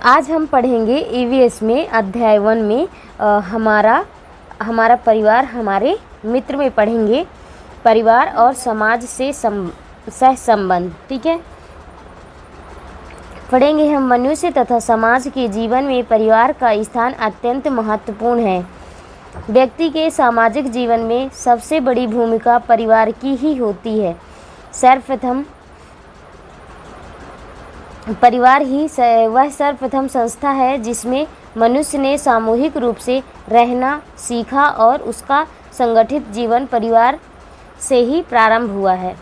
आज हम पढ़ेंगे ईवीएस में अध्याय 1 में हमारा परिवार हमारे मित्र में पढ़ेंगे परिवार और समाज से सहसंबंध। ठीक है, पढ़ेंगे हम मनुष्य तथा समाज के जीवन में परिवार का स्थान अत्यंत महत्वपूर्ण है। व्यक्ति के सामाजिक जीवन में सबसे बड़ी भूमिका परिवार की ही होती है। सर्वप्रथम परिवार ही वह सर्वप्रथम संस्था है जिसमें मनुष्य ने सामूहिक रूप से रहना सीखा और उसका संगठित जीवन परिवार से ही प्रारंभ हुआ है।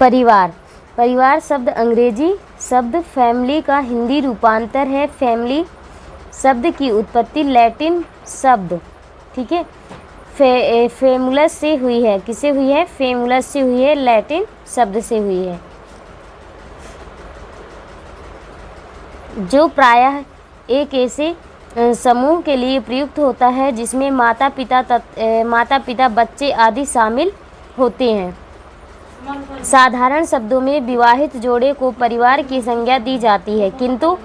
परिवार शब्द अंग्रेजी शब्द फैमिली का हिंदी रूपांतर है। फैमिली शब्द की उत्पत्ति लैटिन शब्द, ठीक है, फेमुलस से हुई है। किसे हुई है? फेमुलस से हुई है, लैटिन शब्द से हुई है, जो प्रायः एक ऐसे समूह के लिए प्रयुक्त होता है जिसमें माता पिता बच्चे आदि शामिल होते हैं। साधारण शब्दों में विवाहित जोड़े को परिवार की संज्ञा दी जाती है, किंतु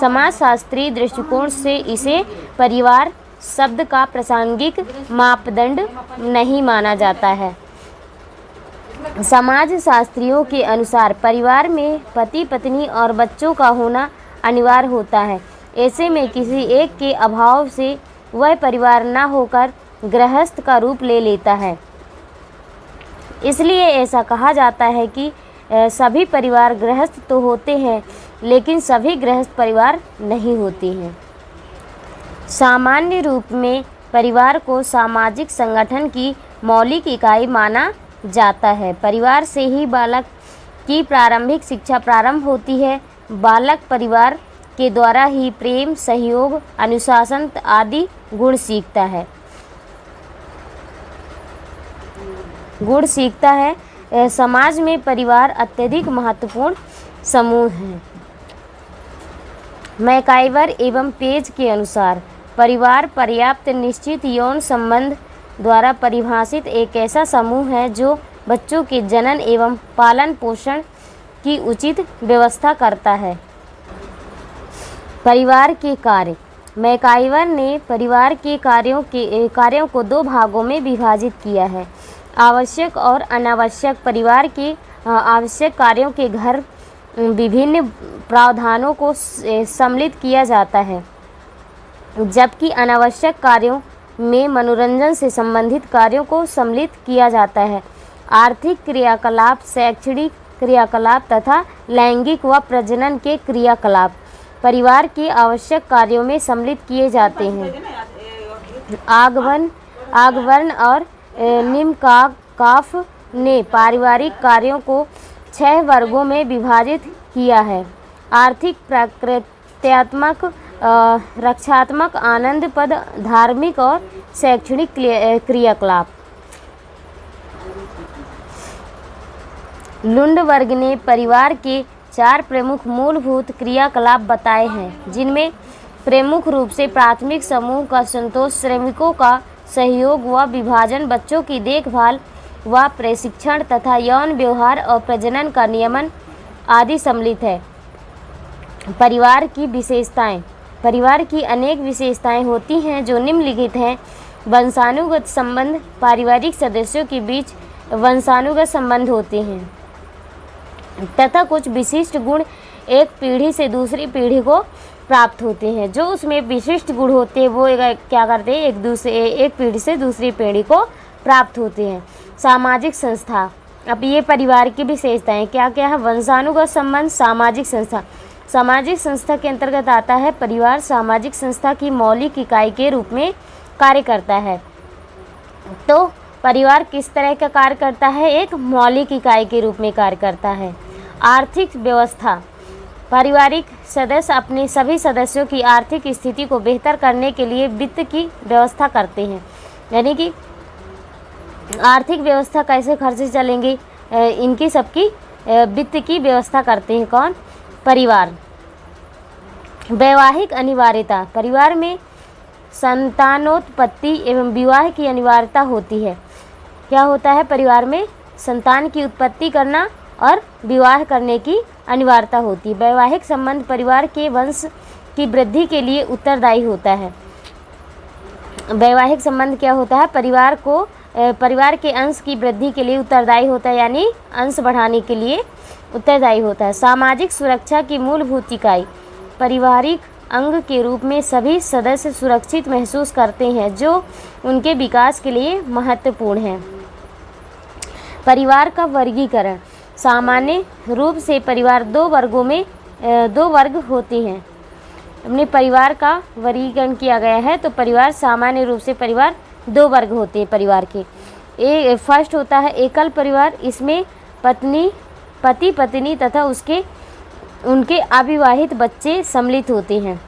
समाजशास्त्रीय दृष्टिकोण से इसे परिवार शब्द का प्रासंगिक मापदंड नहीं माना जाता है। समाज शास्त्रियों के अनुसार परिवार में पति पत्नी और बच्चों का होना अनिवार्य होता है। ऐसे में किसी एक के अभाव से वह परिवार न होकर गृहस्थ का रूप ले लेता है। इसलिए ऐसा कहा जाता है कि सभी परिवार गृहस्थ तो होते हैं, लेकिन सभी गृहस्थ परिवार नहीं होते हैं। सामान्य रूप में परिवार को सामाजिक संगठन की मौलिक इकाई माना जाता है। परिवार से ही बालक की प्रारंभिक शिक्षा प्रारंभ होती है। बालक परिवार के द्वारा ही प्रेम, सहयोग, अनुशासन आदि गुण सीखता है। समाज में परिवार अत्यधिक महत्वपूर्ण समूह है। मैकाइवर एवं पेज के अनुसार परिवार पर्याप्त निश्चित यौन संबंध द्वारा परिभाषित एक ऐसा समूह है जो बच्चों के जनन एवं पालन पोषण की उचित व्यवस्था करता है। परिवार के कार्य। मैकाइवर ने परिवार के कार्यों को दो भागों में विभाजित किया है, आवश्यक और अनावश्यक। परिवार के आवश्यक कार्यों के घर विभिन्न प्रावधानों को सम्मिलित किया जाता है, जबकि अनावश्यक कार्यों में मनोरंजन से संबंधित कार्यों को सम्मिलित किया जाता है। आर्थिक क्रियाकलाप, शैक्षणिक क्रियाकलाप तथा लैंगिक व प्रजनन के क्रियाकलाप परिवार के आवश्यक कार्यों में सम्मिलित किए जाते हैं। आगवर्न और निम्नकाफ ने पारिवारिक कार्यों को 6 वर्गों में विभाजित किया है। आर्थिक, प्रकृत्यात्मक, रक्षात्मक, आनंदप्रद, धार्मिक और शैक्षणिक क्रियाकलाप। लुंड वर्ग ने परिवार के 4 प्रमुख मूलभूत क्रियाकलाप बताए हैं, जिनमें प्रमुख रूप से प्राथमिक समूह का संतोष, श्रमिकों का सहयोग व विभाजन, बच्चों की देखभाल व प्रशिक्षण तथा यौन व्यवहार और प्रजनन का नियमन आदि सम्मिलित है। परिवार की विशेषताएं। परिवार की अनेक विशेषताएं होती हैं जो निम्नलिखित हैं। वंशानुगत संबंध। पारिवारिक सदस्यों के बीच वंशानुगत संबंध होते हैं तथा कुछ विशिष्ट गुण एक पीढ़ी से दूसरी पीढ़ी को प्राप्त होते हैं। जो उसमें विशिष्ट गुण होते हैं वो क्या करते हैं, एक पीढ़ी से दूसरी पीढ़ी को प्राप्त होते हैं। सामाजिक संस्था। अब ये परिवार की विशेषताएं क्या क्या है? वंशानुगत संबंध। सामाजिक संस्था। सामाजिक संस्था के अंतर्गत आता है परिवार सामाजिक संस्था की मौलिक इकाई के रूप में कार्य करता है। तो परिवार किस तरह का कार्य करता है? एक मौलिक इकाई के रूप में कार्य करता है। आर्थिक व्यवस्था। पारिवारिक सदस्य अपने सभी सदस्यों की आर्थिक स्थिति को बेहतर करने के लिए वित्त की व्यवस्था करते हैं। यानी कि आर्थिक व्यवस्था कैसे खर्चे चलेंगे, इनकी सबकी वित्त की व्यवस्था करते हैं कौन? परिवार। वैवाहिक अनिवार्यता। परिवार में संतानोत्पत्ति एवं विवाह की अनिवार्यता होती है। क्या होता है? परिवार में संतान की उत्पत्ति करना और विवाह करने की अनिवार्यता होती है। वैवाहिक संबंध परिवार के वंश की वृद्धि के लिए उत्तरदायी होता है। वैवाहिक संबंध क्या होता है? परिवार के अंश की वृद्धि के लिए उत्तरदायी होता है, यानी अंश बढ़ाने के लिए उत्तरदायी होता है। सामाजिक सुरक्षा की मूलभूत इकाई पारिवारिक अंग के रूप में सभी सदस्य सुरक्षित महसूस करते हैं, जो उनके विकास के लिए महत्वपूर्ण है। परिवार का वर्गीकरण। सामान्य रूप से परिवार दो वर्ग होते हैं। अपने परिवार का वर्गीकरण किया गया है, तो परिवार सामान्य रूप से परिवार दो वर्ग होते हैं परिवार के। फर्स्ट होता है एकल परिवार। इसमें पति पत्नी तथा उनके अविवाहित बच्चे सम्मिलित होते हैं।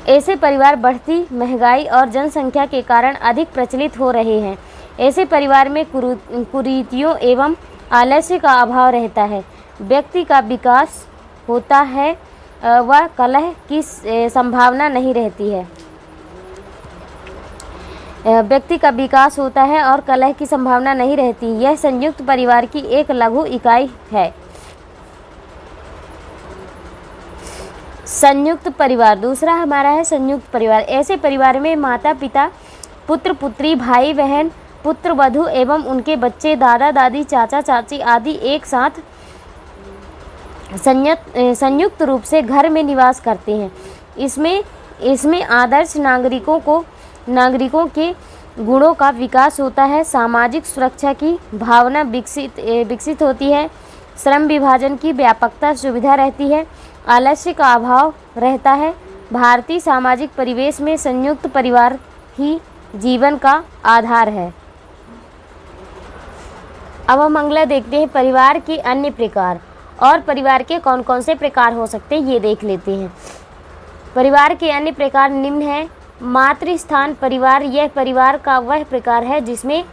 ऐसे परिवार बढ़ती महंगाई और जनसंख्या के कारण अधिक प्रचलित हो रहे हैं। ऐसे परिवार में कुरीतियों एवं आलस्य का अभाव रहता है। व्यक्ति का विकास होता है व कलह की संभावना नहीं रहती है। व्यक्ति का विकास होता है और कलह की संभावना नहीं रहती। यह संयुक्त परिवार की एक लघु इकाई है। संयुक्त परिवार दूसरा हमारा है संयुक्त परिवार। ऐसे परिवार में माता पिता, पुत्र पुत्री, भाई बहन, पुत्र वधू एवं उनके बच्चे, दादा दादी, चाचा चाची आदि एक साथ संयुक्त रूप से घर में निवास करते हैं। इसमें आदर्श नागरिकों के गुणों का विकास होता है। सामाजिक सुरक्षा की भावना विकसित होती है। श्रम विभाजन की व्यापकता सुविधा रहती है। आलस्य का अभाव रहता है। भारतीय सामाजिक परिवेश में संयुक्त परिवार ही जीवन का आधार है। अब हम अगला देखते हैं परिवार के अन्य प्रकार। और परिवार के कौन कौन से प्रकार हो सकते हैं ये देख लेते हैं। परिवार के अन्य प्रकार निम्न हैं। मातृस्थान परिवार। यह परिवार का वह प्रकार है जिसमें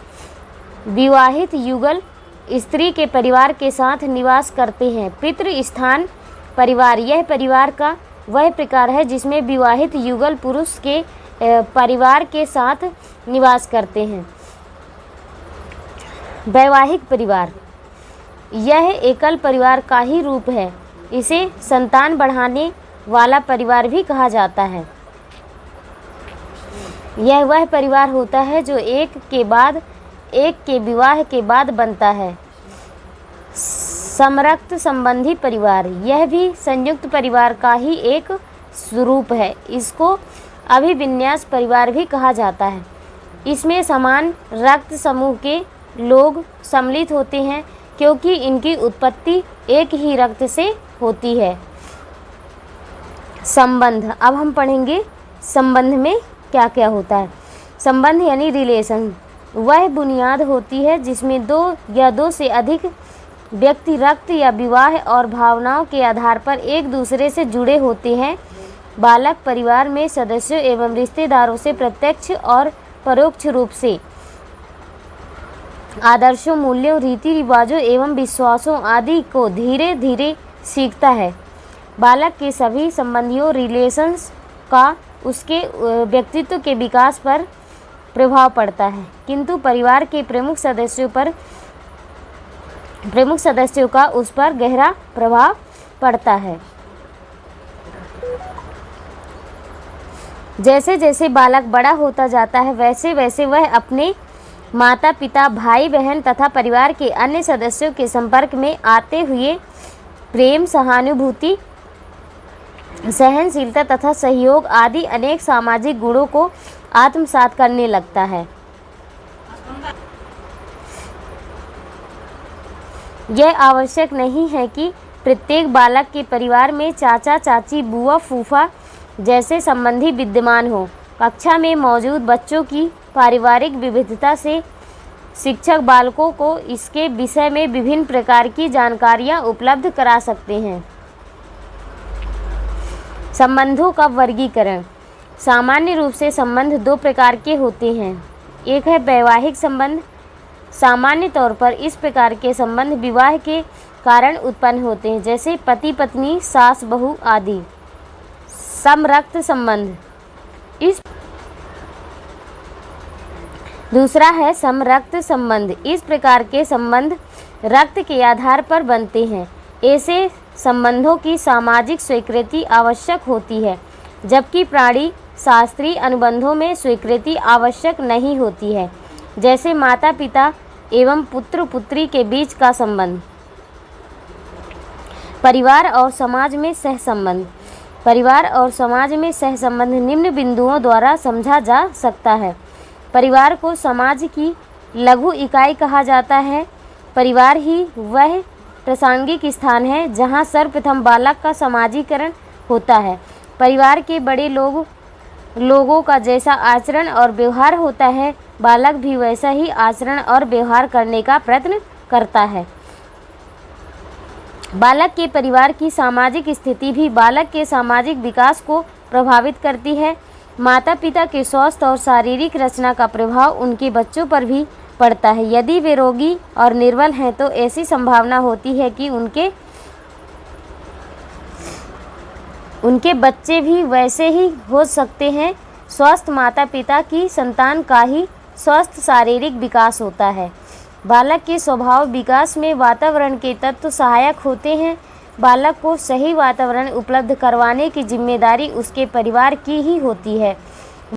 विवाहित युगल स्त्री के परिवार के साथ निवास करते हैं। पितृस्थान परिवार। यह परिवार का वह प्रकार है जिसमें विवाहित युगल पुरुष के परिवार के साथ निवास करते हैं। वैवाहिक परिवार। यह एकल परिवार का ही रूप है। इसे संतान बढ़ाने वाला परिवार भी कहा जाता है। यह वह परिवार होता है जो एक के विवाह के बाद बनता है। समरक्त संबंधी परिवार। यह भी संयुक्त परिवार का ही एक स्वरूप है। इसको अभिविन्यास परिवार भी कहा जाता है। इसमें समान रक्त समूह के लोग सम्मिलित होते हैं, क्योंकि इनकी उत्पत्ति एक ही रक्त से होती है। संबंध। अब हम पढ़ेंगे संबंध में क्या क्या होता है। संबंध यानी रिलेशन वह बुनियाद होती है जिसमें दो या दो से अधिक व्यक्ति रक्त या विवाह और भावनाओं के आधार पर एक दूसरे से जुड़े होते हैं। बालक परिवार में सदस्यों एवं रिश्तेदारों से प्रत्यक्ष और परोक्ष रूप से आदर्शों, मूल्यों, रीति रिवाजों एवं विश्वासों आदि को धीरे धीरे सीखता है। बालक के सभी संबंधियों रिलेशंस का उसके व्यक्तित्व के विकास पर प्रभाव पड़ता है, किंतु परिवार के प्रमुख सदस्यों का उस पर गहरा प्रभाव पड़ता है। जैसे जैसे बालक बड़ा होता जाता है वैसे वैसे वह अपने माता पिता, भाई बहन तथा परिवार के अन्य सदस्यों के संपर्क में आते हुए प्रेम, सहानुभूति, सहनशीलता तथा सहयोग आदि अनेक सामाजिक गुणों को आत्मसात करने लगता है। यह आवश्यक नहीं है कि प्रत्येक बालक के परिवार में चाचा चाची, बुआ फूफा जैसे संबंधी विद्यमान हो। कक्षा में मौजूद बच्चों की पारिवारिक विविधता से शिक्षक बालकों को इसके विषय में विभिन्न प्रकार की जानकारियां उपलब्ध करा सकते हैं। संबंधों का वर्गीकरण। सामान्य रूप से संबंध दो प्रकार के होते हैं। एक है वैवाहिक संबंध। सामान्य तौर पर इस प्रकार के संबंध विवाह के कारण उत्पन्न होते हैं, जैसे पति पत्नी, सास बहू आदि। समरक्त संबंध। दूसरा है समरक्त संबंध। इस प्रकार के संबंध रक्त के आधार पर बनते हैं। ऐसे संबंधों की सामाजिक स्वीकृति आवश्यक होती है, जबकि प्राणी शास्त्रीय अनुबंधों में स्वीकृति आवश्यक नहीं होती है, जैसे माता पिता एवं पुत्र पुत्री के बीच का संबंध। परिवार और समाज में सहसंबंध। परिवार और समाज में सहसंबंध निम्न बिंदुओं द्वारा समझा जा सकता है। परिवार को समाज की लघु इकाई कहा जाता है। परिवार ही वह प्रासंगिक स्थान है जहाँ सर्वप्रथम बालक का समाजीकरण होता है। परिवार के बड़े लोगों का जैसा आचरण और व्यवहार होता है, बालक भी वैसा ही आचरण और व्यवहार करने का प्रयत्न करता है। बालक के परिवार की सामाजिक स्थिति भी बालक के सामाजिक विकास को प्रभावित करती है। माता पिता के स्वास्थ्य और शारीरिक रचना का प्रभाव उनके बच्चों पर भी पड़ता है। यदि वे रोगी और निर्बल हैं तो ऐसी संभावना होती है कि उनके बच्चे भी वैसे ही हो सकते हैं। स्वस्थ माता पिता की संतान का ही स्वस्थ शारीरिक विकास होता है। बालक के स्वभाव विकास में वातावरण के तत्व सहायक होते हैं। बालक को सही वातावरण उपलब्ध करवाने की जिम्मेदारी उसके परिवार की ही होती है।